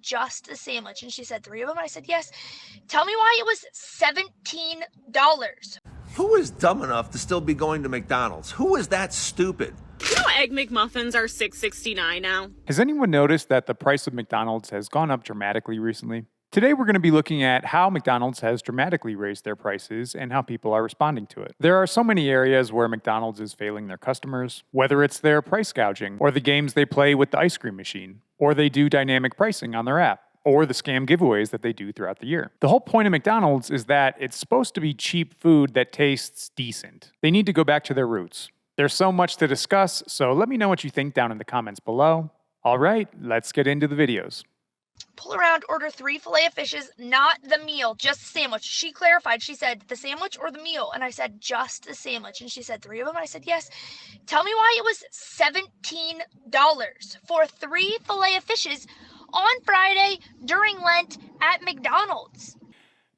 just a sandwich. And she said, 3 of them? I said, yes. Tell me why it was $17. Who is dumb enough to still be going to McDonald's? Who is that stupid? You know Egg McMuffins are $6.69 now. Has anyone noticed that the price of McDonald's has gone up dramatically recently? Today we're going to be looking at how McDonald's has dramatically raised their prices and how people are responding to it. There are so many areas where McDonald's is failing their customers, whether it's their price gouging, or the games they play with the ice cream machine, or they do dynamic pricing on their app, or the scam giveaways that they do throughout the year. The whole point of McDonald's is that it's supposed to be cheap food that tastes decent. They need to go back to their roots. There's so much to discuss, so let me know what you think down in the comments below. All right, let's get into the videos. Pull around, order 3 Filet-O-Fishes, not the meal, just the sandwich. She clarified. She said, the sandwich or the meal? And I said, just the sandwich. And she said, 3 of them? I said, yes. Tell me why it was $17 for 3 Filet-O-Fishes on Friday during Lent at McDonald's.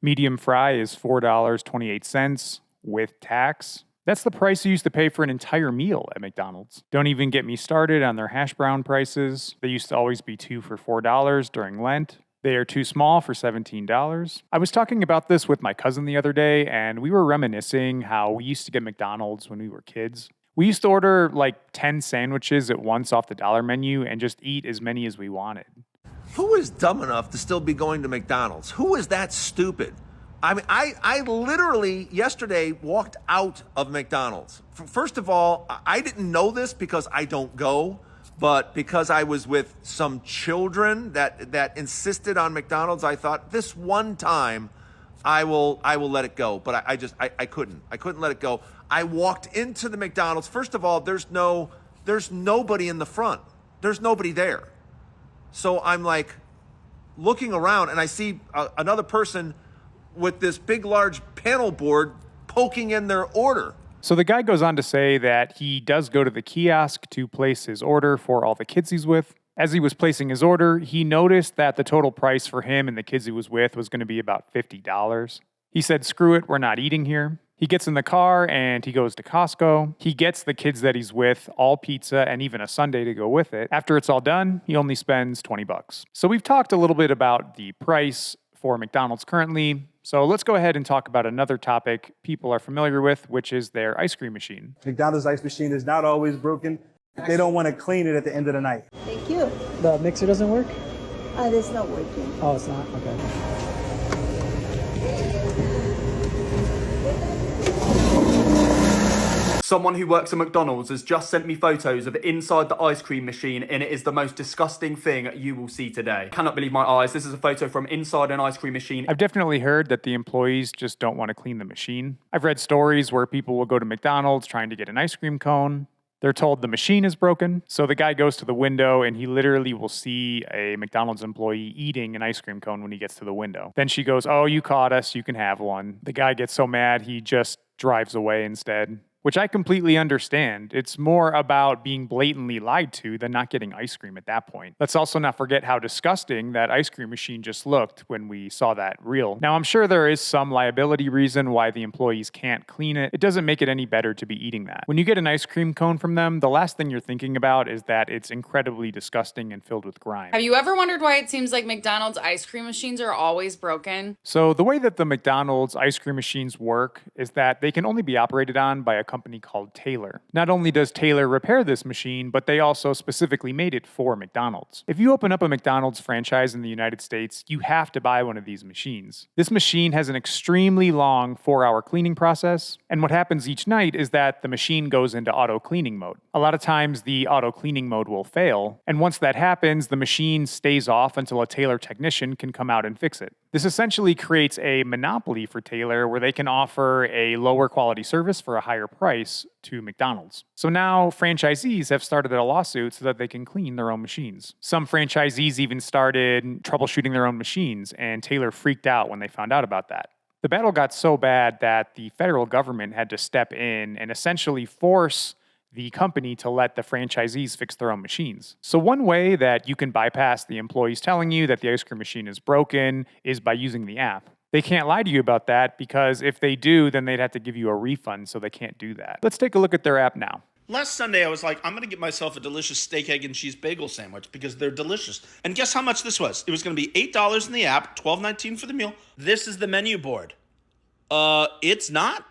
Medium fry is $4.28 with tax. That's the price you used to pay for an entire meal at McDonald's. Don't even get me started on their hash brown prices. They used to always be 2 for $4 during Lent. They are too small for $17. I was talking about this with my cousin the other day, and we were reminiscing how we used to get McDonald's when we were kids. We used to order like 10 sandwiches at once off the dollar menu and just eat as many as we wanted. Who is dumb enough to still be going to McDonald's? Who is that stupid? I mean, I literally yesterday walked out of McDonald's. First of all, I didn't know this because I don't go, but because I was with some children that insisted on McDonald's, I thought this one time I will let it go. But I couldn't let it go. I walked into the McDonald's. First of all, there's nobody in the front. There's nobody there. So I'm like looking around and I see another person with this big, large panel board poking in their order. So the guy goes on to say that he does go to the kiosk to place his order for all the kids he's with. As he was placing his order, he noticed that the total price for him and the kids he was with was going to be about $50. He said, screw it, we're not eating here. He gets in the car and he goes to Costco. He gets the kids that he's with all pizza and even a sundae to go with it. After it's all done, he only spends $20. So we've talked a little bit about the price for McDonald's currently. So let's go ahead and talk about another topic people are familiar with, which is their ice cream machine. McDonald's ice machine is not always broken. They don't want to clean it at the end of the night. Thank you. The mixer doesn't work? It's not working. Oh, it's not? Okay. Someone who works at McDonald's has just sent me photos of inside the ice cream machine, and it is the most disgusting thing you will see today. Cannot believe my eyes. This is a photo from inside an ice cream machine. I've definitely heard that the employees just don't want to clean the machine. I've read stories where people will go to McDonald's trying to get an ice cream cone. They're told the machine is broken, so the guy goes to the window and he literally will see a McDonald's employee eating an ice cream cone when he gets to the window. Then she goes, oh, you caught us, you can have one. The guy gets so mad, he just drives away instead. Which I completely understand. It's more about being blatantly lied to than not getting ice cream at that point. Let's also not forget how disgusting that ice cream machine just looked when we saw that reel. Now, I'm sure there is some liability reason why the employees can't clean it. It doesn't make it any better to be eating that. When you get an ice cream cone from them, the last thing you're thinking about is that it's incredibly disgusting and filled with grime. Have you ever wondered why it seems like McDonald's ice cream machines are always broken? So the way that the McDonald's ice cream machines work is that they can only be operated on by a company called Taylor. Not only does Taylor repair this machine, but they also specifically made it for McDonald's. If you open up a McDonald's franchise in the United States, you have to buy one of these machines. This machine has an extremely long 4-hour cleaning process, and what happens each night is that the machine goes into auto cleaning mode. A lot of times the auto cleaning mode will fail, and once that happens, the machine stays off until a Taylor technician can come out and fix it. This essentially creates a monopoly for Taylor where they can offer a lower quality service for a higher price to McDonald's. So now franchisees have started a lawsuit so that they can clean their own machines. Some franchisees even started troubleshooting their own machines, and Taylor freaked out when they found out about that. The battle got so bad that the federal government had to step in and essentially force the company to let the franchisees fix their own machines. So one way that you can bypass the employees telling you that the ice cream machine is broken is by using the app. They can't lie to you about that because if they do, then they'd have to give you a refund, so they can't do that. Let's take a look at their app now. Last Sunday, I was like, I'm going to get myself a delicious steak, egg, and cheese bagel sandwich because they're delicious. And guess how much this was? It was going to be $8 in the app, $12.19 for the meal. This is the menu board. It's not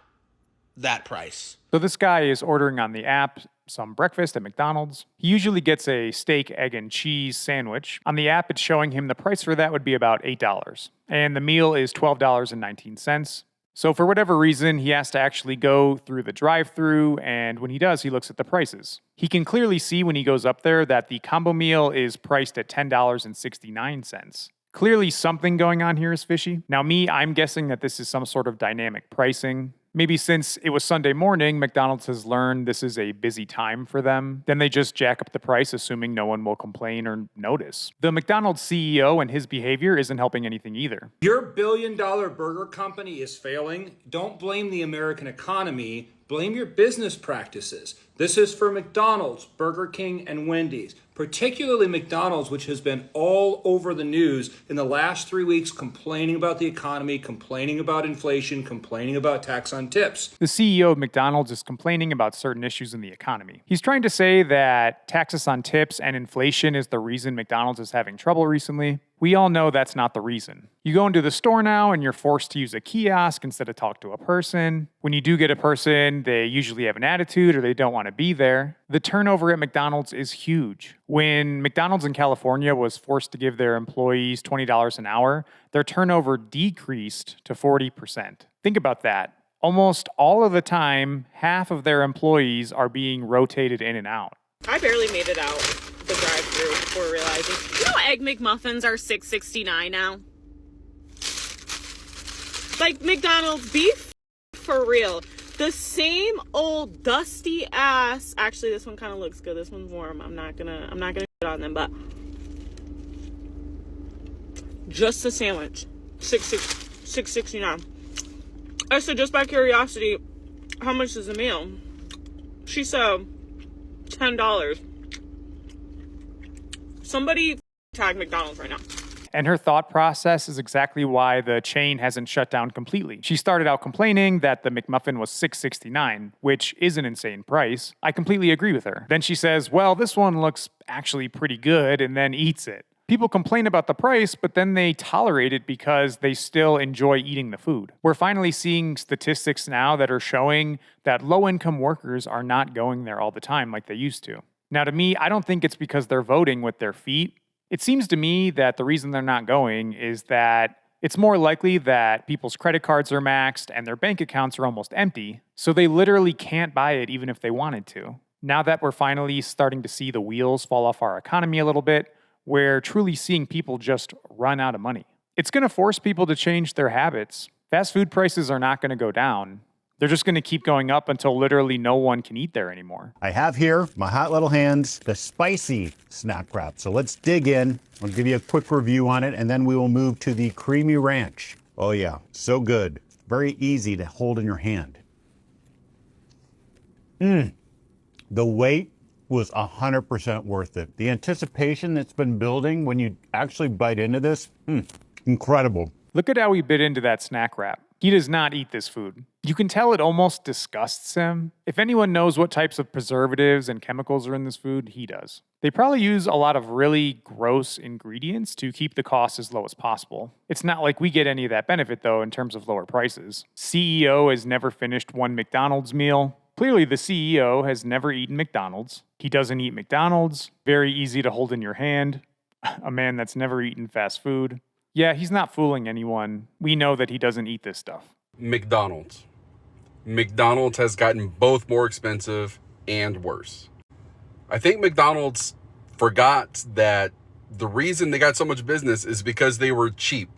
that price. So this guy is ordering on the app some breakfast at McDonald's. He usually gets a steak, egg, and cheese sandwich. On the app, it's showing him the price for that would be about $8. And the meal is $12.19. So for whatever reason, he has to actually go through the drive-thru, and when he does, he looks at the prices. He can clearly see when he goes up there that the combo meal is priced at $10.69. Clearly something going on here is fishy. Now I'm guessing that this is some sort of dynamic pricing. Maybe since it was Sunday morning, McDonald's has learned this is a busy time for them. Then they just jack up the price, assuming no one will complain or notice. The McDonald's CEO and his behavior isn't helping anything either. Your billion-dollar burger company is failing. Don't blame the American economy. Blame your business practices. This is for McDonald's, Burger King, and Wendy's. Particularly McDonald's, which has been all over the news in the last 3 weeks, complaining about the economy, complaining about inflation, complaining about tax on tips. The CEO of McDonald's is complaining about certain issues in the economy. He's trying to say that taxes on tips and inflation is the reason McDonald's is having trouble recently. We all know that's not the reason. You go into the store now and you're forced to use a kiosk instead of talk to a person. When you do get a person, they usually have an attitude or they don't want to be there. The turnover at McDonald's is huge. When McDonald's in California was forced to give their employees $20 an hour, their turnover decreased to 40%. Think about that. Almost all of the time, half of their employees are being rotated in and out. I barely made it out the drive-thru before realizing, Egg McMuffins are $6.69 now. Like McDonald's beef for real. The same old dusty ass. Actually, this one kind of looks good. This one's warm. I'm not gonna shit on them, but just the sandwich, $6.69. I said, just by curiosity, how much is the meal? She said $10. Somebody tag McDonald's right now. And her thought process is exactly why the chain hasn't shut down completely. She started out complaining that the McMuffin was $6.69, which is an insane price. I completely agree with her. Then she says, well, this one looks actually pretty good, and then eats it. People complain about the price, but then they tolerate it because they still enjoy eating the food. We're finally seeing statistics now that are showing that low-income workers are not going there all the time like they used to. Now, to me, I don't think it's because they're voting with their feet. It seems to me that the reason they're not going is that it's more likely that people's credit cards are maxed and their bank accounts are almost empty, so they literally can't buy it even if they wanted to. Now that we're finally starting to see the wheels fall off our economy a little bit, we're truly seeing people just run out of money. It's going to force people to change their habits. Fast food prices are not going to go down. They're just going to keep going up until literally no one can eat there anymore. I have here, my hot little hands, the spicy snack wrap. So let's dig in. I'll give you a quick review on it, and then we will move to the creamy ranch. Oh yeah, so good. Very easy to hold in your hand. The wait was 100% worth it. The anticipation that's been building when you actually bite into this, incredible. Look at how he bit into that snack wrap. He does not eat this food. You can tell it almost disgusts him. If anyone knows what types of preservatives and chemicals are in this food, he does. They probably use a lot of really gross ingredients to keep the cost as low as possible. It's not like we get any of that benefit, though, in terms of lower prices. CEO has never finished one McDonald's meal. Clearly, the CEO has never eaten McDonald's. He doesn't eat McDonald's. Very easy to hold in your hand. A man that's never eaten fast food. Yeah, he's not fooling anyone. We know that he doesn't eat this stuff. McDonald's. McDonald's has gotten both more expensive and worse. I think McDonald's forgot that the reason they got so much business is because they were cheap.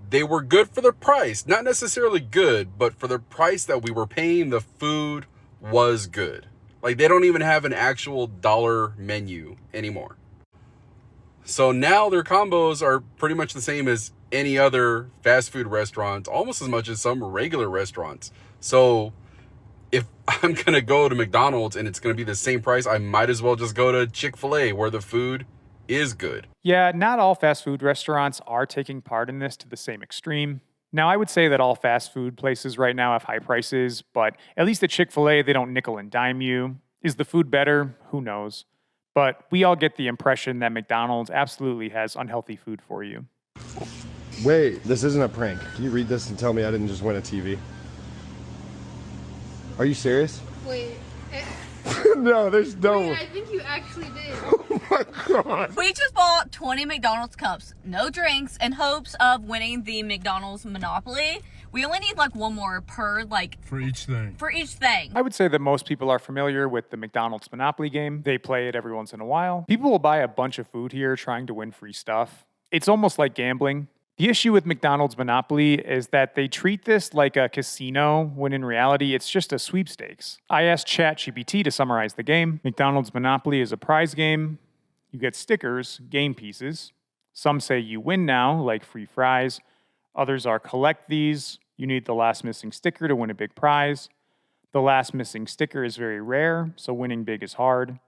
They were good for the price. Not necessarily good, but for the price that we were paying, the food was good. Like, they don't even have an actual dollar menu anymore. So now their combos are pretty much the same as any other fast food restaurant, almost as much as some regular restaurants. So if I'm going to go to McDonald's and it's going to be the same price, I might as well just go to Chick-fil-A where the food is good. Yeah, not all fast food restaurants are taking part in this to the same extreme. Now, I would say that all fast food places right now have high prices, but at least at Chick-fil-A, they don't nickel and dime you. Is the food better? Who knows? But we all get the impression that McDonald's absolutely has unhealthy food for you. Wait, this isn't a prank. Can you read this and tell me I didn't just win a TV? Are you serious? Wait. No, there's no. Wait, I think you actually did. Oh my god. We just bought 20 McDonald's cups, no drinks, in hopes of winning the McDonald's Monopoly. We only need like one more per For each thing. for each thing. I would say that most people are familiar with the McDonald's Monopoly game. They play it every once in a while. People will buy a bunch of food here trying to win free stuff. It's almost like gambling. The issue with McDonald's Monopoly is that they treat this like a casino when in reality it's just a sweepstakes. I asked ChatGPT to summarize the game. McDonald's Monopoly is a prize game. You get stickers, game pieces. Some say you win now, like free fries. Others are collect these. You need the last missing sticker to win a big prize. The last missing sticker is very rare, so winning big is hard.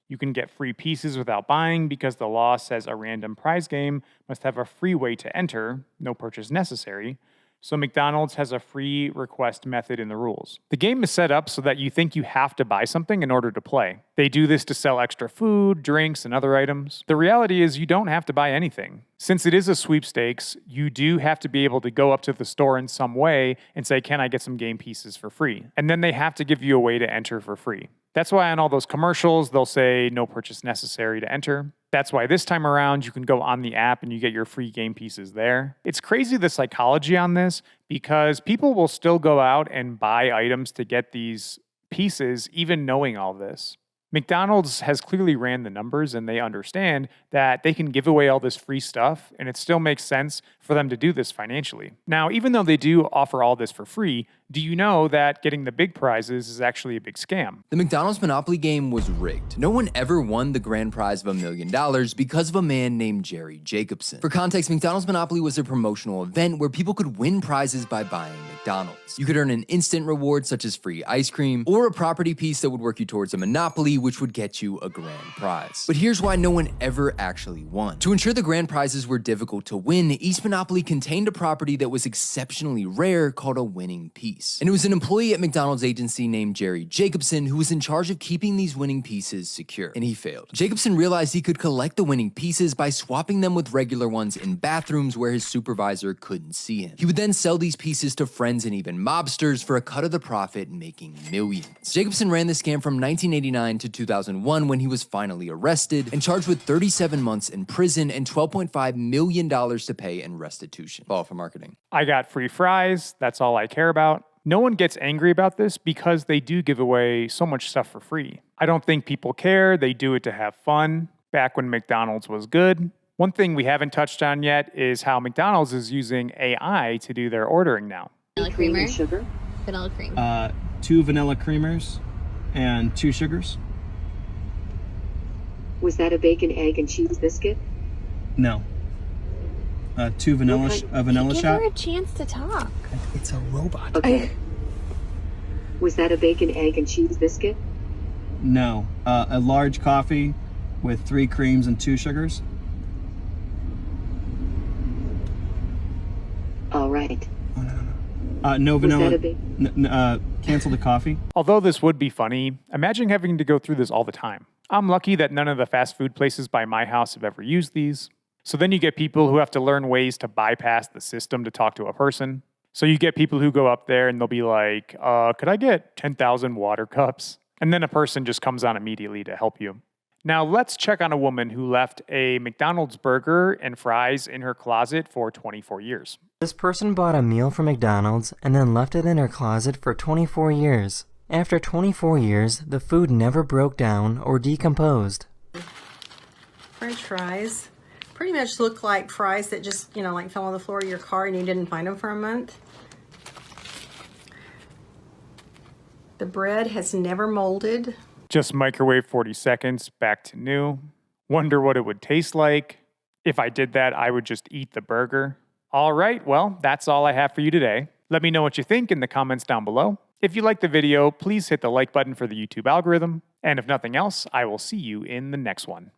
You can get free pieces without buying because the law says a random prize game must have a free way to enter, no purchase necessary. So McDonald's has a free request method in the rules. The game is set up so that you think you have to buy something in order to play. They do this to sell extra food, drinks, and other items. The reality is you don't have to buy anything. Since it is a sweepstakes, you do have to be able to go up to the store in some way and say, can I get some game pieces for free? And then they have to give you a way to enter for free. That's why on all those commercials, they'll say no purchase necessary to enter. That's why this time around, you can go on the app and you get your free game pieces there. It's crazy the psychology on this because people will still go out and buy items to get these pieces, even knowing all this. McDonald's has clearly ran the numbers and they understand that they can give away all this free stuff and it still makes sense for them to do this financially. Now, even though they do offer all this for free, do you know that getting the big prizes is actually a big scam? The McDonald's Monopoly game was rigged. No one ever won the grand prize of $1 million because of a man named Jerry Jacobson. For context, McDonald's Monopoly was a promotional event where people could win prizes by buying McDonald's. You could earn an instant reward such as free ice cream or a property piece that would work you towards a Monopoly, which would get you a grand prize. But here's why no one ever actually won. To ensure the grand prizes were difficult to win, each Monopoly contained a property that was exceptionally rare called a winning piece. And it was an employee at McDonald's agency named Jerry Jacobson who was in charge of keeping these winning pieces secure. And he failed. Jacobson realized he could collect the winning pieces by swapping them with regular ones in bathrooms where his supervisor couldn't see him. He would then sell these pieces to friends and even mobsters for a cut of the profit, making millions. Jacobson ran this scam from 1989 to 2001 when he was finally arrested and charged with 37 months in prison and $12.5 million to pay in restitution. All for marketing. I got free fries. That's all I care about. No one gets angry about this because they do give away so much stuff for free. I don't think people care. They do it to have fun. Back when McDonald's was good. One thing we haven't touched on yet is how McDonald's is using AI to do their ordering now. Vanilla creamer. Sugar. Vanilla cream. 2 vanilla creamers and 2 sugars. Was that a bacon, egg, and cheese biscuit? No. 2 vanilla, a vanilla Give shot. her a chance to talk. It's a robot. Okay. Was that a bacon, egg, and cheese biscuit? No. A large coffee with 3 creams and 2 sugars. All right. No vanilla. Was that a Cancel the coffee. Although this would be funny, imagine having to go through this all the time. I'm lucky that none of the fast food places by my house have ever used these. So then you get people who have to learn ways to bypass the system to talk to a person. So you get people who go up there and they'll be like, could I get 10,000 water cups? And then a person just comes on immediately to help you. Now let's check on a woman who left a McDonald's burger and fries in her closet for 24 years. This person bought a meal from McDonald's and then left it in her closet for 24 years. After 24 years, the food never broke down or decomposed. French fries pretty much look like fries that just, like fell on the floor of your car and you didn't find them for a month. The bread has never molded. Just microwave 40 seconds, back to new. Wonder what it would taste like. If I did that, I would just eat the burger. All right, well, that's all I have for you today. Let me know what you think in the comments down below. If you liked the video, please hit the like button for the YouTube algorithm. And if nothing else, I will see you in the next one.